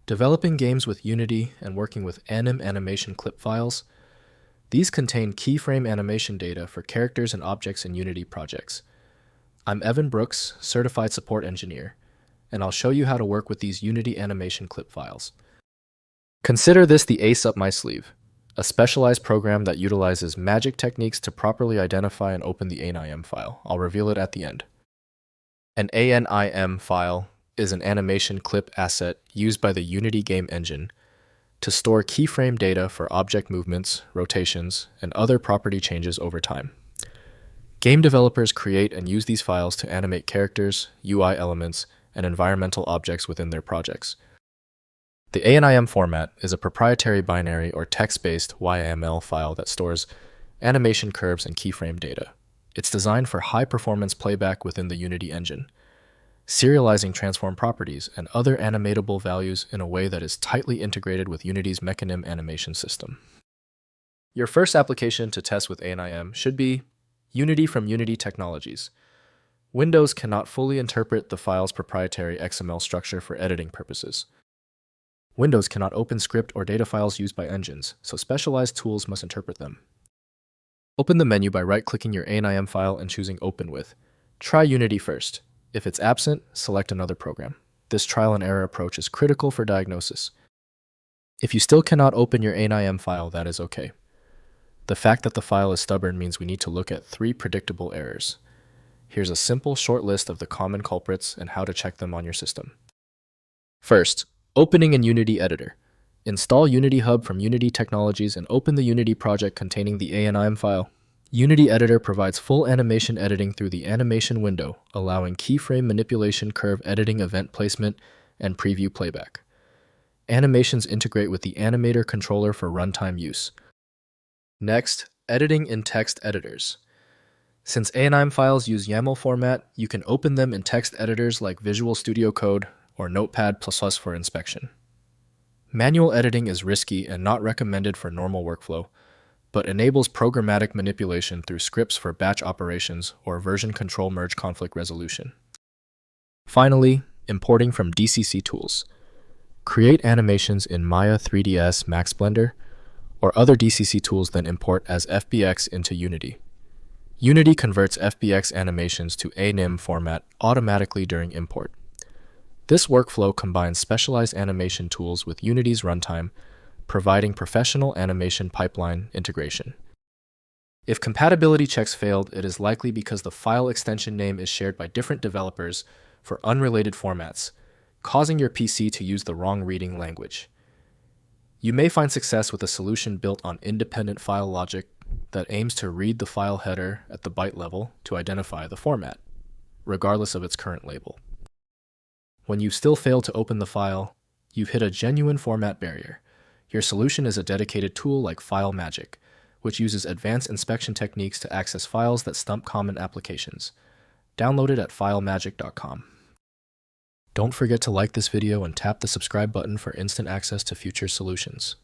Developing games with Unity and working with ANIM animation clip files. These contain keyframe animation data for characters and objects in Unity projects. I'm Evan Brooks, Certified Support Engineer, and I'll show you how to work with these Unity animation clip files. Consider this the ace up my sleeve, a specialized program that utilizes magic techniques to properly identify and open the ANIM file. I'll reveal it at the end. An ANIM file is an animation clip asset used by the Unity game engine to store keyframe data for object movements, rotations, and other property changes over time. Game developers create and use these files to animate characters, UI elements, and environmental objects within their projects. The ANIM format is a proprietary binary or text-based YAML file that stores animation curves and keyframe data. It's designed for high-performance playback within the Unity engine, serializing transform properties and other animatable values in a way that is tightly integrated with Unity's Mecanim animation system. Your first application to test with ANIM should be Unity from Unity Technologies. Windows cannot fully interpret the file's proprietary XML structure for editing purposes. Windows cannot open script or data files used by engines, so specialized tools must interpret them. Open the menu by right-clicking your ANIM file and choosing Open With. Try Unity first. If it's absent, select another program. This trial and error approach is critical for diagnosis. If you still cannot open your ANIM file, that is okay. The fact that the file is stubborn means we need to look at 3 predictable errors. Here's a simple short list of the common culprits and how to check them on your system. First, opening in Unity Editor. Install Unity Hub from Unity Technologies and open the Unity project containing the ANIM file. Unity Editor provides full animation editing through the animation window, allowing keyframe manipulation, curve editing, event placement, and preview playback. Animations integrate with the Animator controller for runtime use. Next, editing in text editors. Since ANIM files use YAML format, you can open them in text editors like Visual Studio Code or Notepad++ for inspection. Manual editing is risky and not recommended for normal workflow, but enables programmatic manipulation through scripts for batch operations or version control merge conflict resolution. Finally, importing from DCC tools. Create animations in Maya 3ds Max Blender or other DCC tools, then import as FBX into Unity. Unity converts FBX animations to ANIM format automatically during import. This workflow combines specialized animation tools with Unity's runtime, providing professional animation pipeline integration. If compatibility checks failed, it is likely because the file extension name is shared by different developers for unrelated formats, causing your PC to use the wrong reading language. You may find success with a solution built on independent file logic that aims to read the file header at the byte level to identify the format, regardless of its current label. When you still fail to open the file, you've hit a genuine format barrier. Your solution is a dedicated tool like File Magic, which uses advanced inspection techniques to access files that stump common applications. Download it at filemagic.com. Don't forget to like this video and tap the subscribe button for instant access to future solutions.